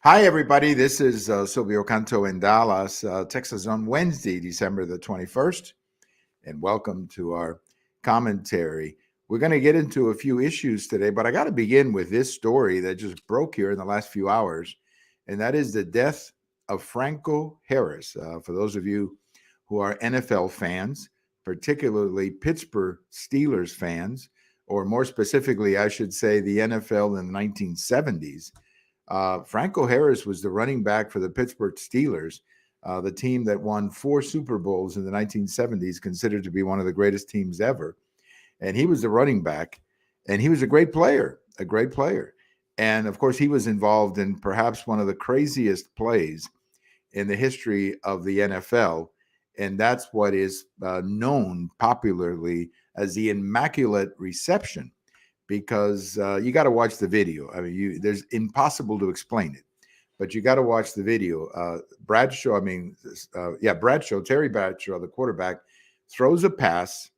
Hi, everybody. This is Silvio Canto in Dallas, Texas on Wednesday, December the 21st. And welcome to our commentary. We're going to get into a few issues today, but I got to begin with this story that just broke here in the last few hours. And that is the death of Franco Harris. For those of you who are NFL fans, particularly Pittsburgh Steelers fans, or more specifically, I should say, the NFL in the 1970s. Franco Harris was the running back for the Pittsburgh Steelers, the team that won 4 Super Bowls in the 1970s, considered to be one of the greatest teams ever. And he was the running back, and he was a great player, a great player. And of course, he was involved in perhaps one of the craziest plays in the history of the NFL. And that's what is known popularly as the Immaculate Reception, because you got to watch the video. I mean, there's impossible to explain it, but you got to watch the video. Terry Bradshaw, the quarterback, throws a pass.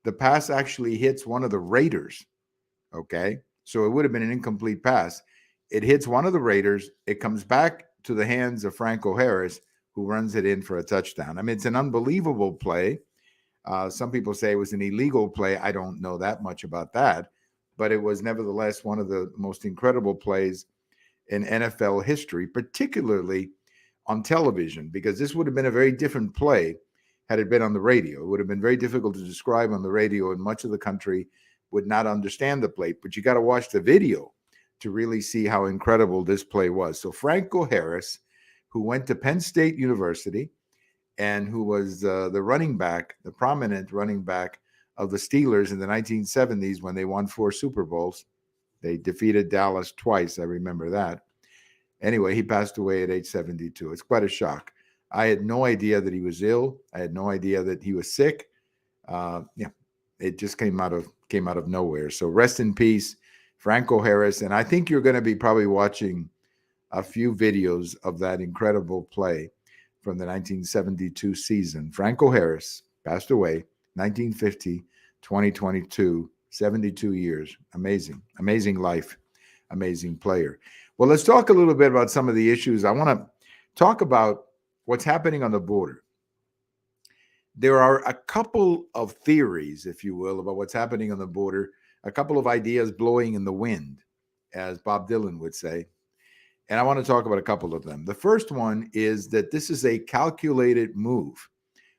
The pass actually hits one of the Raiders. Okay, so it would have been an incomplete pass. It hits one of the Raiders. It comes back to the hands of Franco Harris, who runs it in for a touchdown. I mean, it's an unbelievable play. Some people say it was an illegal play. I don't know that much about that, but it was nevertheless one of the most incredible plays in NFL history, particularly on television, because this would have been a very different play had it been on the radio. It would have been very difficult to describe on the radio, and much of the country would not understand the play. But you got to watch the video to really see how incredible this play was. So Franco Harris, who went to Penn State University and who was the running back, the prominent running back of the Steelers in the 1970s when they won 4 Super Bowls. They defeated Dallas twice. I remember that. Anyway, he passed away at age 72. It's quite a shock. I had no idea that he was ill. I had no idea that he was sick. It just came out of nowhere. So rest in peace, Franco Harris. And I think you're going to be probably watching a few videos of that incredible play from the 1972 season. Franco Harris passed away 1950, 2022, 72 years. Amazing life, amazing player. Well, let's talk a little bit about some of the issues. I want to talk about what's happening on the border. There are a couple of theories, if you will, about what's happening on the border, a couple of ideas blowing in the wind, as Bob Dylan would say. And I want to talk about a couple of them. The first one is that this is a calculated move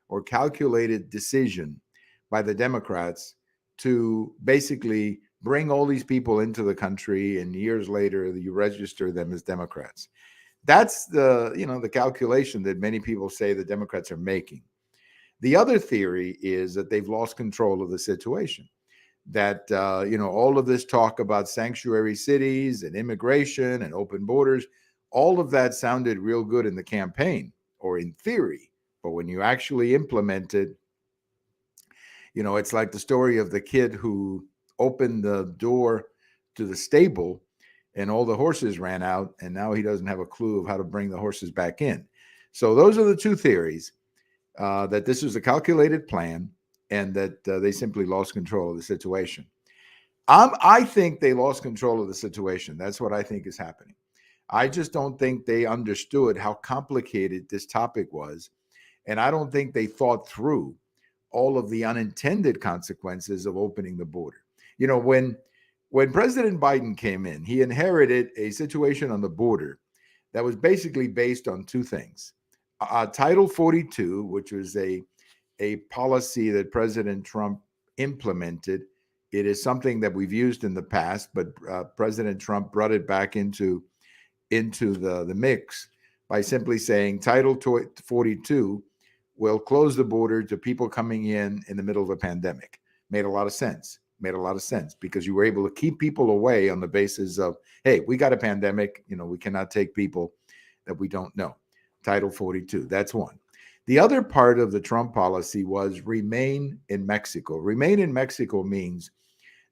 or calculated decision by the Democrats to basically bring all these people into the country, and years later you register them as Democrats. That's the calculation that many people say the Democrats are making. The other theory is that they've lost control of the situation. That all of this talk about sanctuary cities and immigration and open borders, all of that sounded real good in the campaign or in theory, but when you actually implement it, it's like the story of the kid who opened the door to the stable and all the horses ran out, and now he doesn't have a clue of how to bring the horses back in. So those are the two theories, that this was a calculated plan and that they simply lost control of the situation. I think they lost control of the situation. That's what I think is happening. I just don't think they understood how complicated this topic was, and I don't think they thought through all of the unintended consequences of opening the border. When President Biden came in, he inherited a situation on the border that was basically based on two things. Title 42, which was a policy that President Trump implemented. It is something that we've used in the past, but President Trump brought it back into the mix by simply saying Title 42 will close the border to people coming in the middle of a pandemic. Made a lot of sense because you were able to keep people away on the basis of, hey, we got a pandemic, we cannot take people that we don't know. Title 42, that's one. The other part of the Trump policy was remain in Mexico. Remain in Mexico means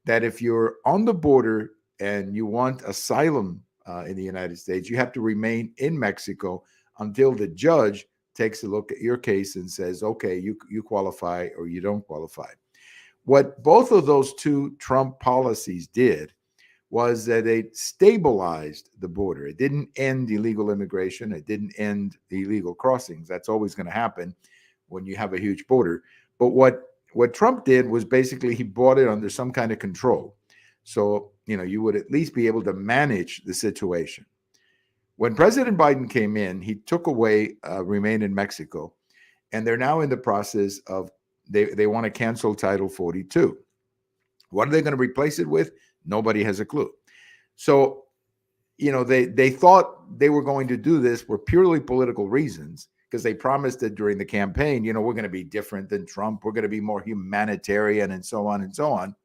that if you're on the border and you want asylum in the United States, you have to remain in Mexico until the judge takes a look at your case and says, okay, you qualify or you don't qualify. What both of those two Trump policies did was that they stabilized the border. It didn't end illegal immigration. It didn't end the illegal crossings. That's always going to happen when you have a huge border. But what Trump did was basically he brought it under some kind of control. So, you would at least be able to manage the situation. When President Biden came in, he took away Remain in Mexico, and they're now in the process of they want to cancel Title 42. What are they going to replace it with? Nobody has a clue. So, they thought they were going to do this for purely political reasons because they promised it during the campaign. We're going to be different than Trump. We're going to be more humanitarian and so on and so on.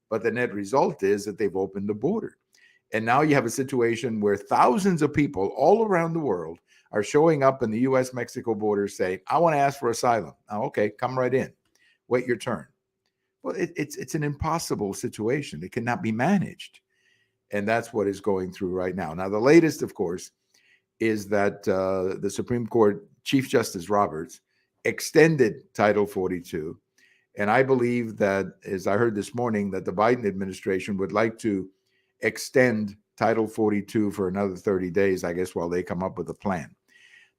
But the net result is that they've opened the border. And now you have a situation where thousands of people all around the world are showing up in the U.S.-Mexico border saying, I want to ask for asylum. Oh, okay, come right in. Wait your turn. Well, it's an impossible situation. It cannot be managed. And that's what is going through right now. Now, the latest, of course, is that the Supreme Court Chief Justice Roberts extended Title 42. And I believe that, as I heard this morning, that the Biden administration would like to extend Title 42 for another 30 days, I guess, while they come up with a plan.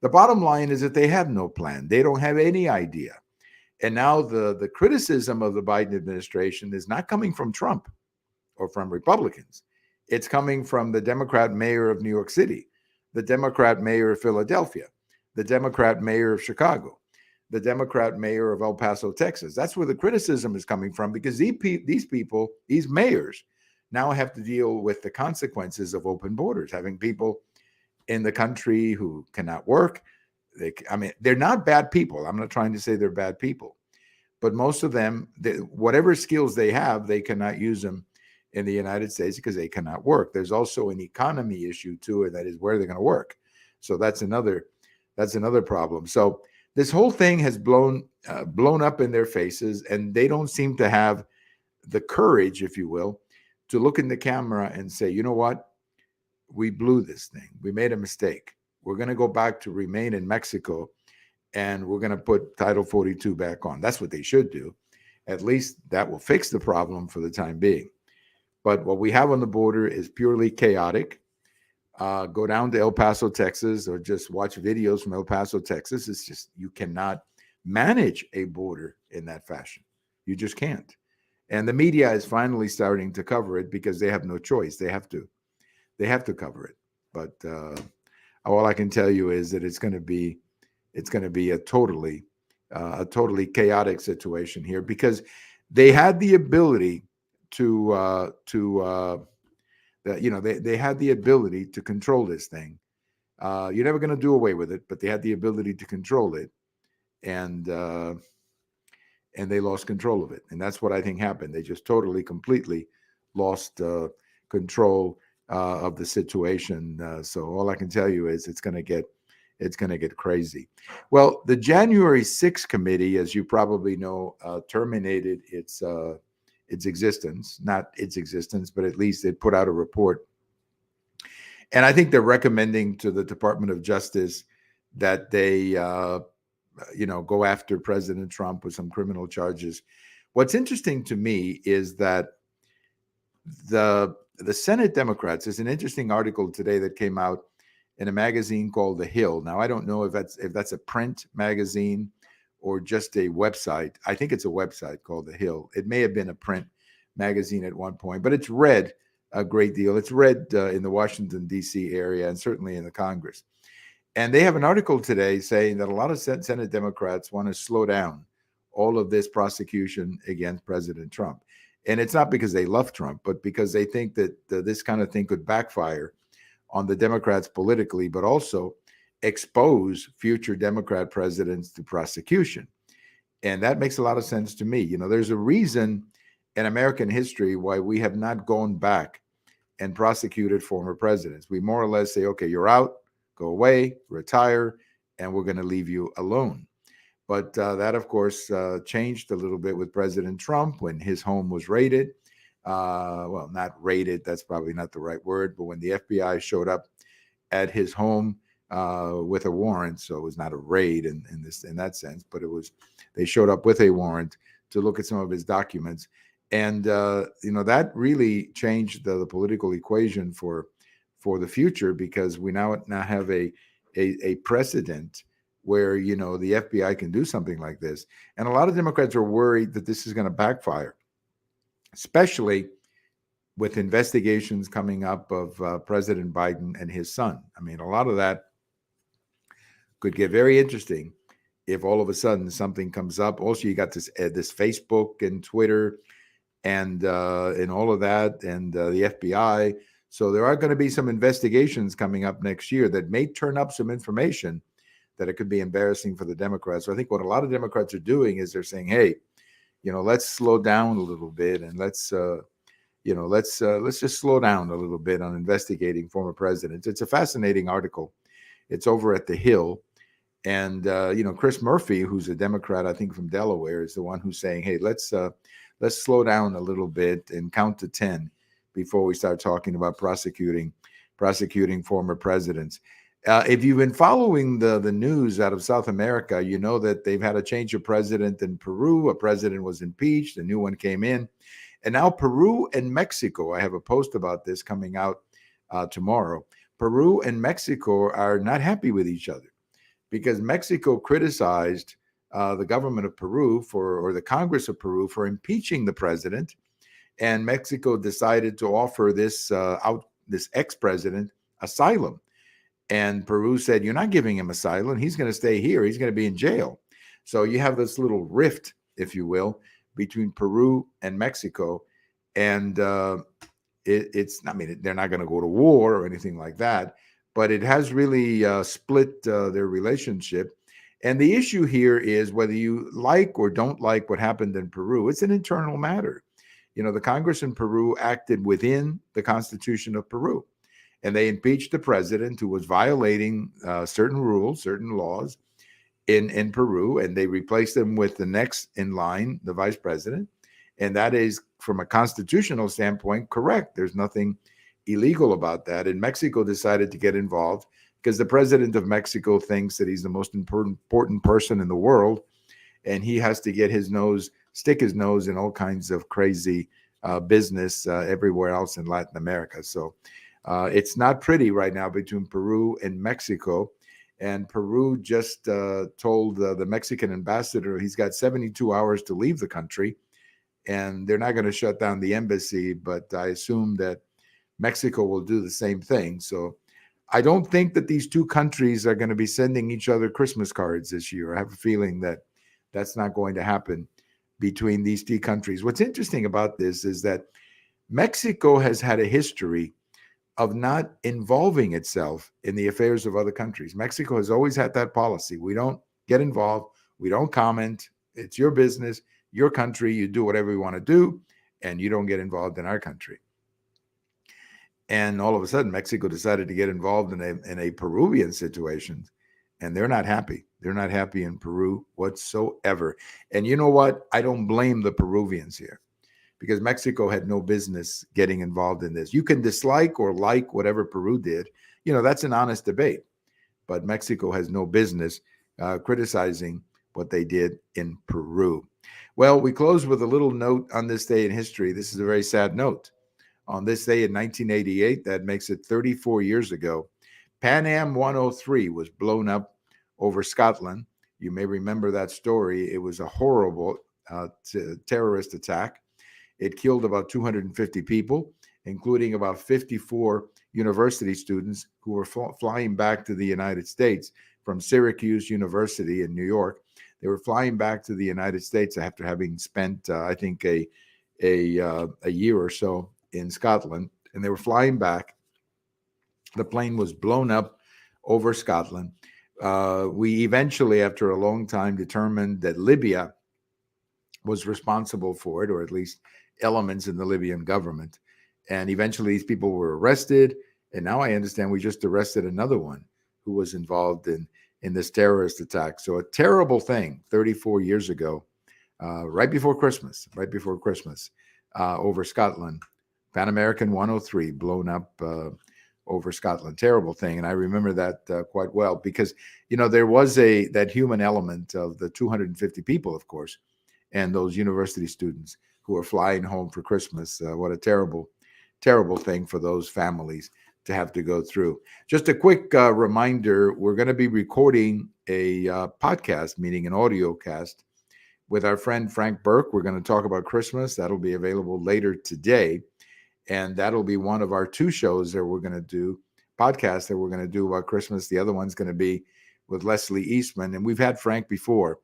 The bottom line is that they have no plan. They don't have any idea. And now the criticism of the Biden administration is not coming from Trump or from Republicans. It's coming from the Democrat mayor of New York City, the Democrat mayor of Philadelphia, the Democrat mayor of Chicago, the Democrat mayor of El Paso, Texas. That's where the criticism is coming from, because these people, these mayors, now have to deal with the consequences of open borders, having people in the country who cannot work. They're not bad people. I'm not trying to say they're bad people, but most of them, whatever skills they have, they cannot use them in the United States because they cannot work. There's also an economy issue too, and that is where they're going to work. So that's another problem. So this whole thing has blown up in their faces, and they don't seem to have the courage, if you will, to look in the camera and say, you know what? We blew this thing. We made a mistake. We're going to go back to Remain in Mexico, and we're going to put Title 42 back on. That's what they should do. At least that will fix the problem for the time being. But what we have on the border is purely chaotic. Go down to El Paso, Texas, or just watch videos from El Paso, Texas. It's just, you cannot manage a border in that fashion. You just can't. And the media is finally starting to cover it because they have no choice. They have to cover it. But all I can tell you is that it's going to be a totally chaotic situation here, because they had the ability they had the ability to control this thing. You're never going to do away with it, but they had the ability to control it, and they lost control of it. And that's what I think happened. They just completely lost control of the situation. So all I can tell you is it's going to get crazy. Well, the January 6th committee, as you probably know, terminated its existence, not its existence, but at least it put out a report. And I think they're recommending to the Department of Justice that they, go after President Trump with some criminal charges. What's interesting to me is that the Senate Democrats, there's an interesting article today that came out in a magazine called The Hill. Now, I don't know if that's a print magazine or just a website. I think it's a website called The Hill. It may have been a print magazine at one point, but it's read a great deal. It's read in the Washington, D.C. area, and certainly in the Congress. And they have an article today saying that a lot of Senate Democrats want to slow down all of this prosecution against President Trump. And it's not because they love Trump, but because they think that this kind of thing could backfire on the Democrats politically, but also expose future Democrat presidents to prosecution. And that makes a lot of sense to me. There's a reason in American history why we have not gone back and prosecuted former presidents. We more or less say, okay, you're out, go away, retire, and we're going to leave you alone. But that, of course, changed a little bit with President Trump when his home was raided. Well, not raided, that's probably not the right word, but when the FBI showed up at his home with a warrant, so it was not a raid in that sense, but they showed up with a warrant to look at some of his documents. And that really changed the political equation for the future, because we now have a precedent where the FBI can do something like this. And a lot of Democrats are worried that this is going to backfire, especially with investigations coming up of President Biden and his son. I mean, a lot of that could get very interesting if all of a sudden something comes up. Also, you got this Facebook and Twitter and all of that, and the FBI. So there are going to be some investigations coming up next year that may turn up some information that it could be embarrassing for the Democrats. So I think what a lot of Democrats are doing is they're saying, hey, let's slow down a little bit, and let's just slow down a little bit on investigating former presidents. It's a fascinating article. It's over at The Hill. And, Chris Murphy, who's a Democrat, I think from Delaware, is the one who's saying, hey, let's slow down a little bit and count to 10 before we start talking about prosecuting former presidents. If you've been following the news out of South America, you know that they've had a change of president in Peru. A president was impeached. A new one came in. And now Peru and Mexico, I have a post about this coming out tomorrow. Peru and Mexico are not happy with each other because Mexico criticized the government of Peru or the Congress of Peru for impeaching the president. And Mexico decided to offer this ex-president asylum. And Peru said, you're not giving him asylum. He's going to stay here. He's going to be in jail. So you have this little rift, if you will, between Peru and Mexico. And they're not going to go to war or anything like that, but it has really split their relationship. And the issue here is whether you like or don't like what happened in Peru. It's an internal matter. The Congress in Peru acted within the Constitution of Peru, and they impeached the president who was violating certain rules, certain laws in Peru, and they replaced him with the next in line, the vice president. And that is, from a constitutional standpoint, correct. There's nothing illegal about that. And Mexico decided to get involved because the president of Mexico thinks that he's the most important person in the world, and he has to stick his nose in all kinds of crazy business everywhere else in Latin America. So it's not pretty right now between Peru and Mexico. And Peru just told the Mexican ambassador he's got 72 hours to leave the country, and they're not going to shut down the embassy, but I assume that Mexico will do the same thing. So I don't think that these two countries are going to be sending each other Christmas cards this year. I have a feeling that that's not going to happen between these two countries. What's interesting about this is that Mexico has had a history of not involving itself in the affairs of other countries. Mexico has always had that policy. We don't get involved. We don't comment. It's your business, your country. You do whatever you want to do, and you don't get involved in our country. And all of a sudden, Mexico decided to get involved in a Peruvian situation, and they're not happy. They're not happy in Peru whatsoever. And you know what? I don't blame the Peruvians here, because Mexico had no business getting involved in this. You can dislike or like whatever Peru did. That's an honest debate. But Mexico has no business criticizing what they did in Peru. Well, we close with a little note on this day in history. This is a very sad note. On this day in 1988, that makes it 34 years ago, Pan Am 103 was blown up over Scotland. You may remember that story. It was a horrible terrorist attack. It killed about 250 people, including about 54 university students who were flying back to the United States from Syracuse University in New York. They were flying back to the United States after having spent, I think, a year or so in Scotland, and they were flying back. The plane was blown up over Scotland. We eventually, after a long time, determined that Libya was responsible for it, or at least elements in the Libyan government. And eventually these people were arrested. And now I understand we just arrested another one who was involved in this terrorist attack. So a terrible thing 34 years ago, right before Christmas, over Scotland. Pan American 103 blown up over Scotland. Terrible thing. And I remember that quite well because, there was that human element of the 250 people, of course, and those university students who are flying home for Christmas. What a terrible, terrible thing for those families to have to go through. Just a quick reminder, we're going to be recording a podcast, meaning an audio cast, with our friend Frank Burke. We're going to talk about Christmas. That'll be available later today. And that'll be one of our two shows that we're going to do, podcasts that we're going to do about Christmas. The other one's going to be with Leslie Eastman. And we've had Frank before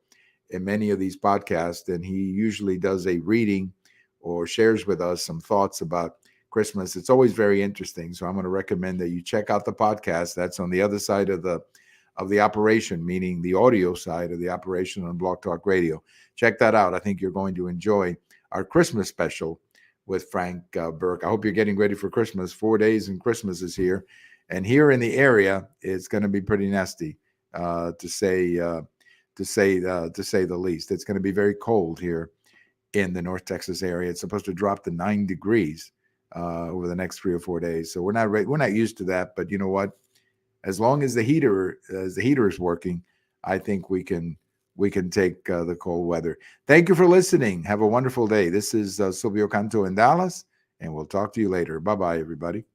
in many of these podcasts, and he usually does a reading or shares with us some thoughts about Christmas. It's always very interesting. So I'm going to recommend that you check out the podcast. That's on the other side of the operation, meaning the audio side of the operation on Blog Talk Radio. Check that out. I think you're going to enjoy our Christmas special with Frank Burke. I hope you're getting ready for Christmas. 4 days and Christmas is here. And here in the area, it's going to be pretty nasty, to say the least. It's going to be very cold here in the North Texas area. It's supposed to drop to 9 degrees over the next 3 or 4 days. So we're not used to that. But you know what? As long as the heater is working, I think we can take the cold weather. Thank you for listening. Have a wonderful day. This is Silvio Canto in Dallas, and we'll talk to you later. Bye-bye, everybody.